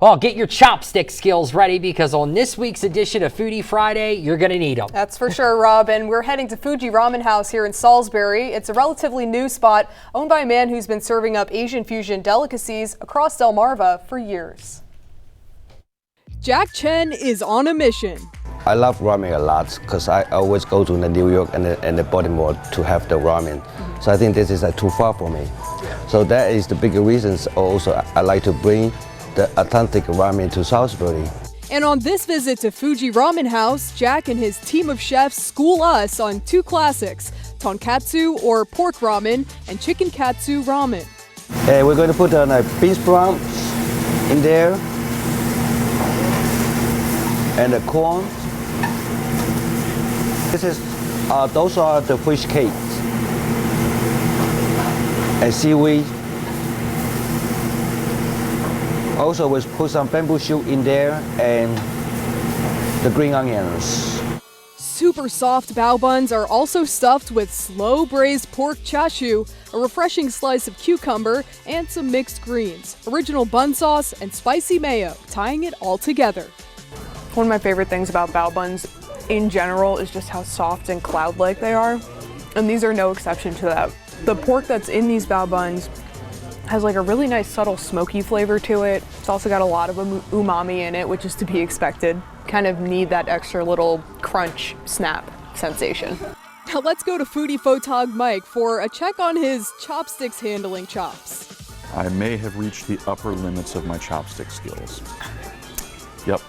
Well, get your chopstick skills ready because on this week's edition of Foodie Friday, you're going to need them. That's for sure, Rob. And we're heading to Fuji Ramen House here in Salisbury. It's a relatively new spot owned by a man who's been serving up Asian fusion delicacies across Delmarva for years. Jack Chen is on a mission. I love ramen a lot because I always go to the New York and the Baltimore to have the ramen. So I think this is too far for me. So that is the big reasons. Also, I like to bring the authentic ramen to Salisbury. And on this visit to Fuji Ramen House, Jack and his team of chefs school us on two classics, tonkatsu or pork ramen and chicken katsu ramen. We're going to put beef sprouts in there and the corn. Those are the fish cakes and seaweed. Also, we put some bamboo shoot in there and the green onions. Super soft bao buns are also stuffed with slow braised pork chashu, a refreshing slice of cucumber, and some mixed greens, original bun sauce, and spicy mayo, tying it all together. One of my favorite things about bao buns in general is just how soft and cloud-like they are, and these are no exception to that. The pork that's in these bao buns has like a really nice subtle smoky flavor to it. It's also got a lot of umami in it, which is to be expected. Kind of need that extra little crunch snap sensation. Now let's go to foodie photog Mike for a check on his chopsticks handling chops. I may have reached the upper limits of my chopstick skills. Yep.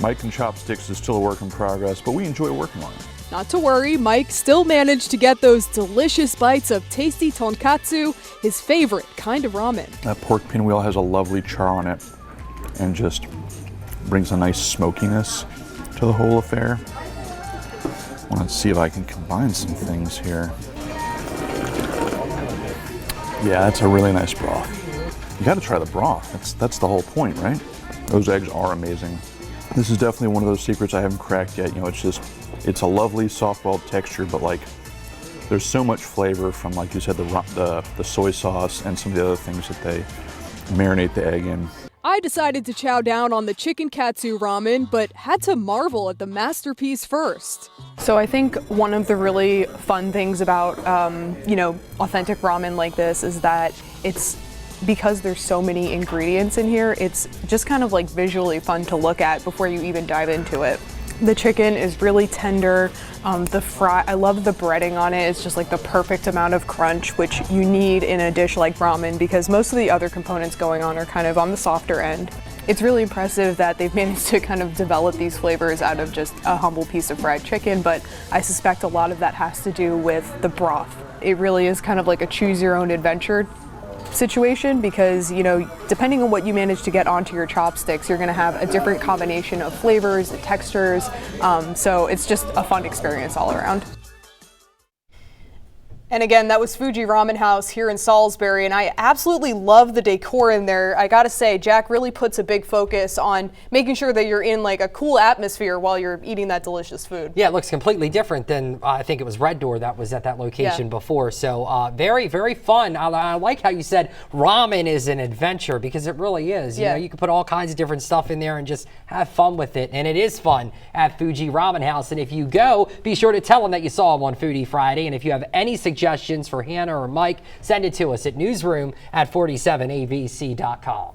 Mike and chopsticks is still a work in progress, but we enjoy working on it. Not to worry, Mike still managed to get those delicious bites of tasty tonkatsu, his favorite kind of ramen. That pork pinwheel has a lovely char on it and just brings a nice smokiness to the whole affair. I want to see if I can combine some things here. Yeah, that's a really nice broth. You got to try the broth. That's the whole point, right? Those eggs are amazing. This is definitely one of those secrets I haven't cracked yet. You know, it's a lovely soft-boiled texture, but like there's so much flavor from, like you said, the soy sauce and some of the other things that they marinate the egg in. I decided to chow down on the chicken katsu ramen, but had to marvel at the masterpiece first. So I think one of the really fun things about, authentic ramen like this is that it's, because there's so many ingredients in here, it's just kind of like visually fun to look at before you even dive into it. The chicken is really tender. I love the breading on it. It's just like the perfect amount of crunch, which you need in a dish like ramen because most of the other components going on are kind of on the softer end. It's really impressive that they've managed to kind of develop these flavors out of just a humble piece of fried chicken, but I suspect a lot of that has to do with the broth. It really is kind of like a choose your own adventure situation because, depending on what you manage to get onto your chopsticks, you're going to have a different combination of flavors and textures. So it's just a fun experience all around. And again, that was Fuji Ramen House here in Salisbury, and I absolutely love the decor in there. I gotta say, Jack really puts a big focus on making sure that you're in like a cool atmosphere while you're eating that delicious food. Yeah, it looks completely different than I think it was Red Door that was at that location before. So very, very fun. I like how you said ramen is an adventure because it really is. You know, you can put all kinds of different stuff in there and just have fun with it. And it is fun at Fuji Ramen House. And if you go, be sure to tell them that you saw them on Foodie Friday. And if you have any suggestions for Hannah or Mike, send it to us at newsroom@47abc.com.